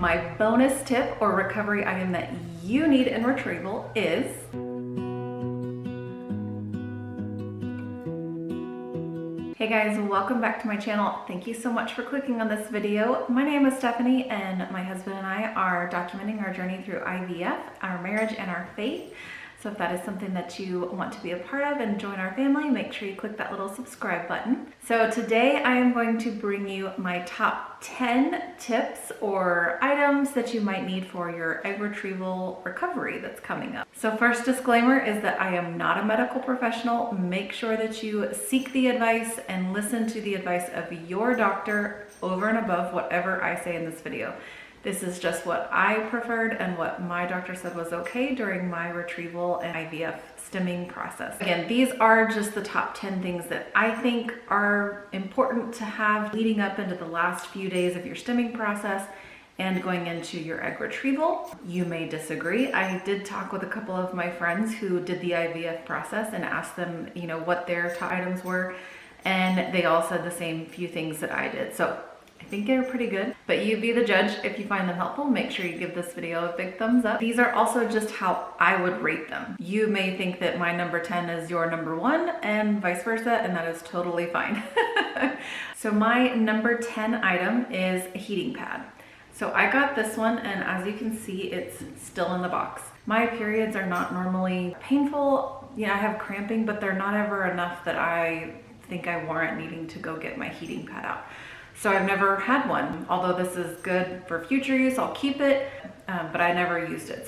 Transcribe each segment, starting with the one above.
My bonus tip or recovery item that you need in Retrieval is Hey guys, welcome back to my channel. Thank you so much for clicking on this video. My name is Stephanie and my husband and I are documenting our journey through IVF, our marriage, and our faith. So if that is something that you want to be a part of and join our family, make sure you click that little subscribe button. So today I am going to bring you my top 10 tips or items that you might need for your egg retrieval recovery that's coming up. So first disclaimer is that I am not a medical professional. Make sure that you seek the advice and listen to the advice of your doctor over and above whatever I say in this video. This is just what I preferred and what my doctor said was okay during my retrieval and IVF stimming process. Again, these are just the top 10 things that I think are important to have leading up into the last few days of your stimming process and going into your egg retrieval. You may disagree. I did talk with a couple of my friends who did the IVF process and asked them, what their top items were, and they all said the same few things that I did. So I think they're pretty good, but you be the judge. If you find them helpful, make sure you give this video a big thumbs up. These are also just how I would rate them. You may think that my number 10 is your number 1 and vice versa, and that is totally fine. So my number 10 item is a heating pad. So I got this one, and as you can see, it's still in the box. My periods are not normally painful. I have cramping, but they're not ever enough that I think I warrant needing to go get my heating pad out. So I've never had one, although this is good for future use. I'll keep it, but I never used it.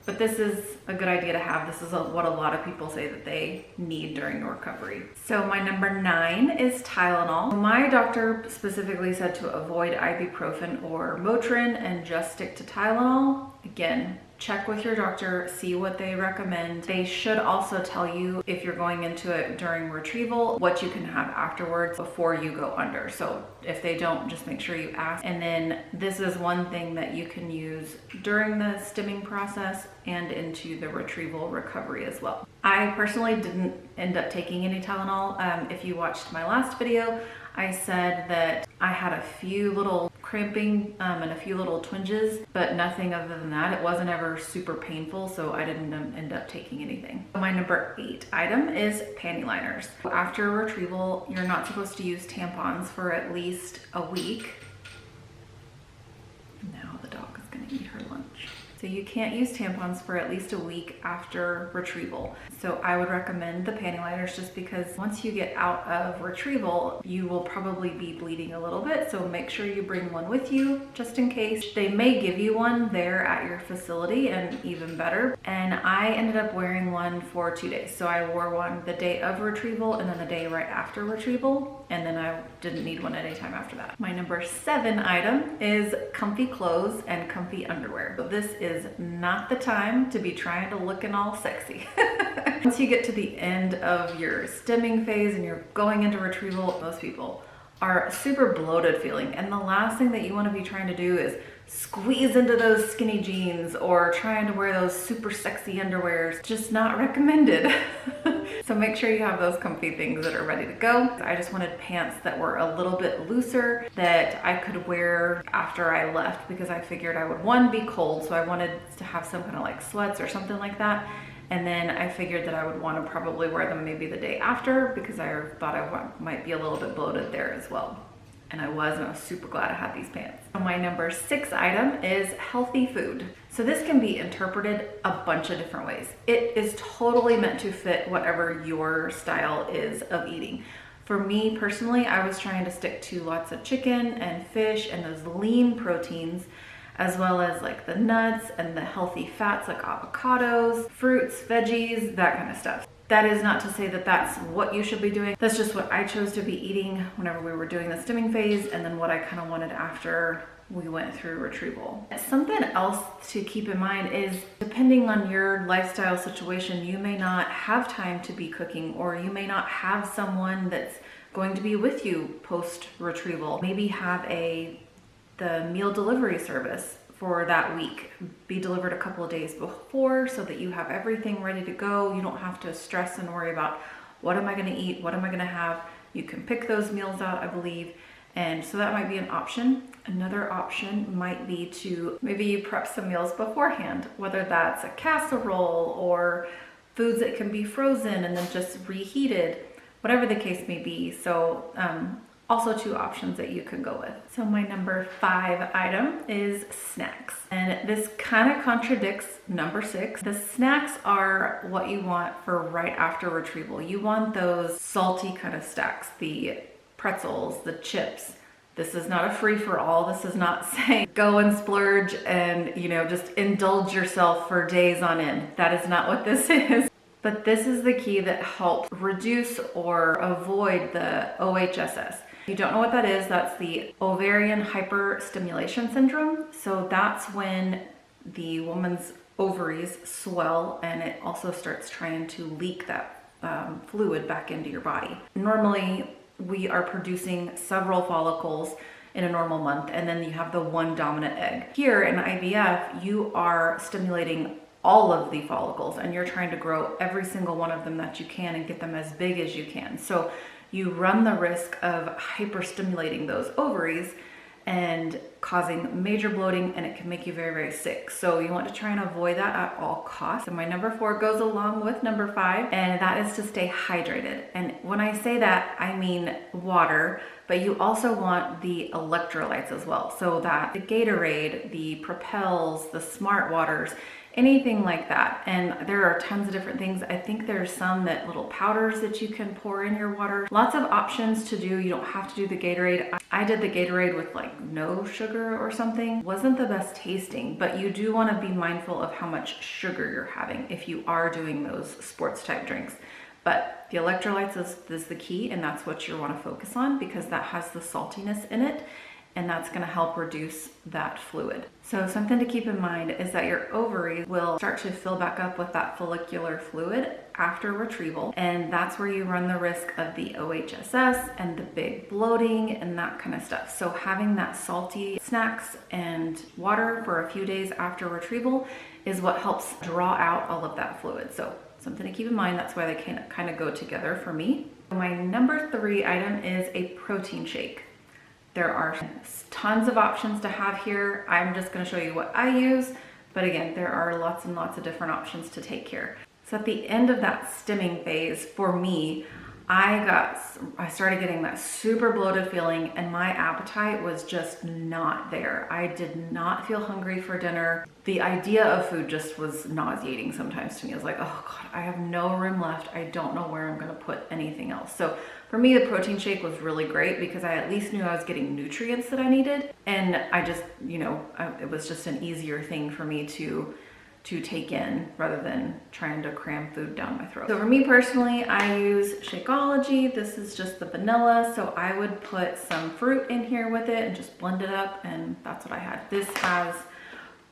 But this is a good idea to have. This is what a lot of people say that they need during recovery. So my number 9 is Tylenol. My doctor specifically said to avoid ibuprofen or Motrin and just stick to Tylenol. Again, check with your doctor, see what they recommend. They should also tell you, if you're going into it during retrieval, what you can have afterwards before you go under. So if they don't, just make sure you ask. And then this is one thing that you can use during the stimming process and into the retrieval recovery as well. I personally didn't end up taking any Tylenol. If you watched my last video, I said that I had a few little cramping and a few little twinges, but nothing other than that. It wasn't ever super painful, so I didn't end up taking anything. My number 8 item is panty liners. After retrieval, you're not supposed to use tampons for at least a week. Now the dog is gonna eat her lunch. So you can't use tampons for at least a week after retrieval. So I would recommend the panty liners just because once you get out of retrieval, you will probably be bleeding a little bit. So make sure you bring one with you just in case. They may give you one there at your facility, and even better. And I ended up wearing one for 2 days. So I wore one the day of retrieval and then the day right after retrieval. And then I didn't need one anytime after that. My number 7 item is comfy clothes and comfy underwear. So this is not the time to be trying to look and all sexy. Once you get to the end of your stimming phase and you're going into retrieval, most people are super bloated feeling, and the last thing that you want to be trying to do is squeeze into those skinny jeans or trying to wear those super sexy underwears. Just not recommended. So make sure you have those comfy things that are ready to go. I just wanted pants that were a little bit looser that I could wear after I left, because I figured I would, one, be cold, so I wanted to have some kind of like sweats or something like that. And then I figured that I would want to probably wear them maybe the day after, because I thought I might be a little bit bloated there as well. And I was super glad I had these pants. My number 6 item is healthy food. So this can be interpreted a bunch of different ways. It is totally meant to fit whatever your style is of eating. For me personally, I was trying to stick to lots of chicken and fish and those lean proteins, as well as like the nuts and the healthy fats like avocados, fruits, veggies, that kind of stuff. That is not to say that that's what you should be doing. That's just what I chose to be eating whenever we were doing the stimming phase, and then what I kind of wanted after we went through retrieval. Something else to keep in mind is, depending on your lifestyle situation, you may not have time to be cooking, or you may not have someone that's going to be with you post retrieval. Maybe have the meal delivery service for that week be delivered a couple of days before, so that you have everything ready to go. You don't have to stress and worry about what am I going to eat, what am I going to have. You can pick those meals out, I believe, And so that might be an option. Another option might be to maybe you prep some meals beforehand, whether that's a casserole or foods that can be frozen and then just reheated, whatever the case may be. So also two options that you can go with. So my number 5 item is snacks. And this kind of contradicts number 6. The snacks are what you want for right after retrieval. You want those salty kind of snacks, the pretzels, the chips. This is not a free-for-all. This is not saying go and splurge and, just indulge yourself for days on end. That is not what this is. But this is the key that helps reduce or avoid the OHSS. If you don't know what that is, that's the ovarian hyperstimulation syndrome. So that's when the woman's ovaries swell and it also starts trying to leak that fluid back into your body. Normally, we are producing several follicles in a normal month, and then you have the one dominant egg. Here in IVF, you are stimulating all of the follicles and you're trying to grow every single one of them that you can and get them as big as you can. So you run the risk of hyperstimulating those ovaries and causing major bloating, and it can make you very, very sick. So you want to try and avoid that at all costs. And my number 4 goes along with number 5, and that is to stay hydrated. And when I say that, I mean water, but you also want the electrolytes as well. So that the Gatorade, the Propels, the Smart Waters, anything like that. And there are tons of different things. I think there's some little powders that you can pour in your water. Lots of options to do. You don't have to do the Gatorade. I did the Gatorade with no sugar or something. Wasn't the best tasting, but you do want to be mindful of how much sugar you're having if you are doing those sports type drinks. But the electrolytes is the key, and that's what you want to focus on because that has the saltiness in it. And that's going to help reduce that fluid. So something to keep in mind is that your ovaries will start to fill back up with that follicular fluid after retrieval. And that's where you run the risk of the OHSS and the big bloating and that kind of stuff. So having that salty snacks and water for a few days after retrieval is what helps draw out all of that fluid. So something to keep in mind. That's why they can kind of go together for me. My number 3 item is a protein shake. There are tons of options to have here. I'm just going to show you what I use, but again, there are lots and lots of different options to take here. So at the end of that stimming phase, for me, I started getting that super bloated feeling and my appetite was just not there. I did not feel hungry for dinner. The idea of food just was nauseating sometimes to me. I was like, oh God, I have no room left. I don't know where I'm gonna put anything else. So for me, the protein shake was really great because I at least knew I was getting nutrients that I needed. And I just, it was just an easier thing for me to take in rather than trying to cram food down my throat. So for me personally, I use Shakeology. This is just the vanilla. So I would put some fruit in here with it and just blend it up, and that's what I had. This has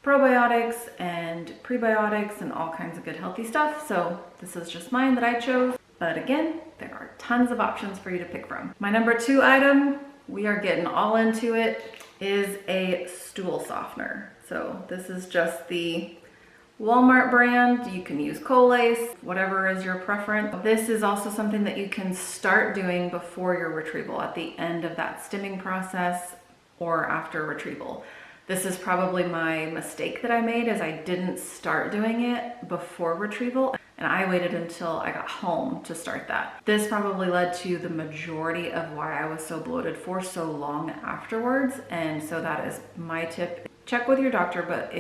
probiotics and prebiotics and all kinds of good healthy stuff. So this is just mine that I chose. But again, there are tons of options for you to pick from. My number 2 item, we are getting all into it, is a stool softener. So this is just the Walmart brand. You can use Colace, whatever is your preference. This is also something that you can start doing before your retrieval, at the end of that stimming process or after retrieval. This is probably my mistake that I made, is I didn't start doing it before retrieval and I waited until I got home to start that. This probably led to the majority of why I was so bloated for so long afterwards, and so that is my tip. Check with your doctor, but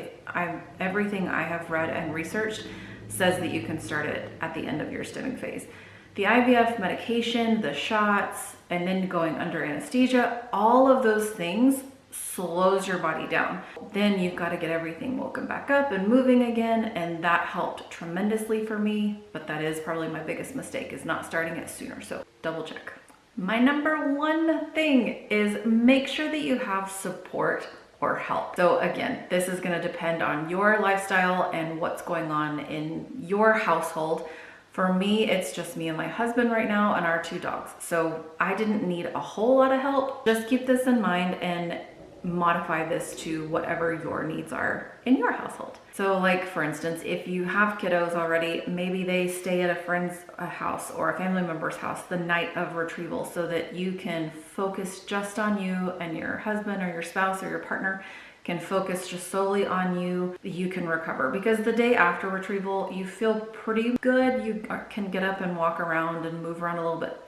everything I have read and researched says that you can start it at the end of your stimming phase. The IVF medication, the shots, and then going under anesthesia, all of those things slows your body down. Then you've got to get everything woken back up and moving again, and that helped tremendously for me, but that is probably my biggest mistake, is not starting it sooner, so double check. My number 1 thing is make sure that you have support or help. So again, this is going to depend on your lifestyle and what's going on in your household. For me, it's just me and my husband right now and our 2 dogs. So I didn't need a whole lot of help. Just keep this in mind and modify this to whatever your needs are in your household. So like for instance, if you have kiddos already, maybe they stay at a friend's house or a family member's house the night of retrieval so that you can focus just on you, and your husband or your spouse or your partner can focus just solely on you. You can recover, because the day after retrieval you feel pretty good. You can get up and walk around and move around a little bit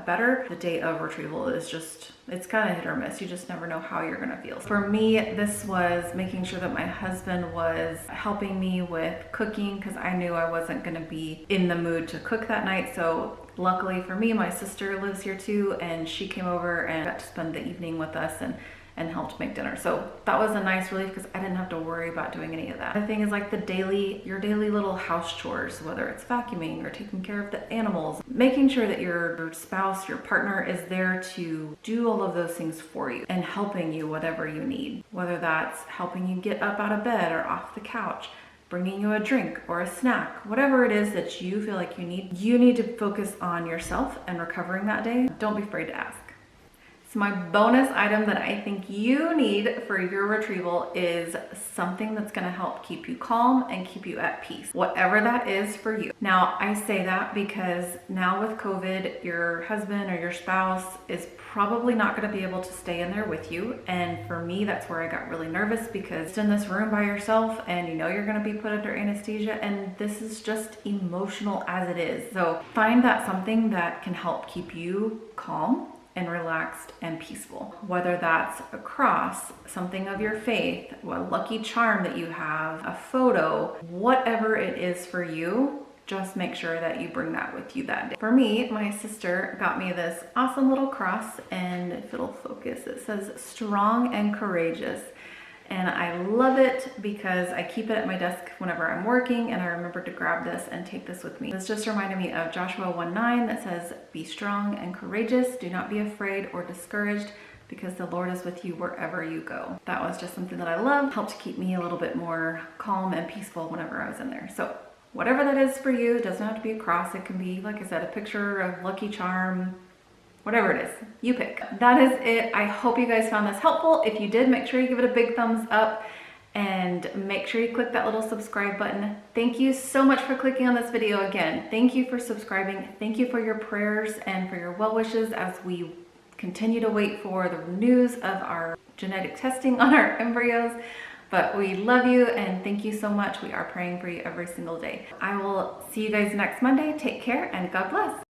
better. The day of retrieval is just, it's kind of hit or miss. You just never know how you're gonna feel. For me, this was making sure that my husband was helping me with cooking, because I knew I wasn't gonna be in the mood to cook that night. So luckily for me, my sister lives here too, and she came over and got to spend the evening with us and helped make dinner. So that was a nice relief, because I didn't have to worry about doing any of that. The thing is, like your daily little house chores, whether it's vacuuming or taking care of the animals, making sure that your spouse, your partner is there to do all of those things for you and helping you whatever you need, whether that's helping you get up out of bed or off the couch, bringing you a drink or a snack, whatever it is that you feel like you need to focus on yourself and recovering that day. Don't be afraid to ask. So my bonus item that I think you need for your retrieval is something that's gonna help keep you calm and keep you at peace, whatever that is for you. Now, I say that because now with COVID, your husband or your spouse is probably not gonna be able to stay in there with you. And for me, that's where I got really nervous, because in this room by yourself and you know you're gonna be put under anesthesia, and this is just emotional as it is. So find that something that can help keep you calm and relaxed and peaceful, whether that's a cross, something of your faith, a lucky charm that you have, a photo, whatever it is for you. Just make sure that you bring that with you that day. For me, my sister got me this awesome little cross, and if it'll focus, it says strong and courageous. And I love it because I keep it at my desk whenever I'm working, and I remember to grab this and take this with me. This just reminded me of Joshua 1:9 that says, "Be strong and courageous. Do not be afraid or discouraged, because the Lord is with you wherever you go." That was just something that I loved. Helped keep me a little bit more calm and peaceful whenever I was in there. So whatever that is for you, it doesn't have to be a cross. It can be, like I said, a picture, a lucky charm, whatever it is, you pick. That is it. I hope you guys found this helpful. If you did, make sure you give it a big thumbs up and make sure you click that little subscribe button. Thank you so much for clicking on this video. Again, thank you for subscribing. Thank you for your prayers and for your well wishes as we continue to wait for the news of our genetic testing on our embryos. But we love you and thank you so much. We are praying for you every single day. I will see you guys next Monday. Take care and God bless.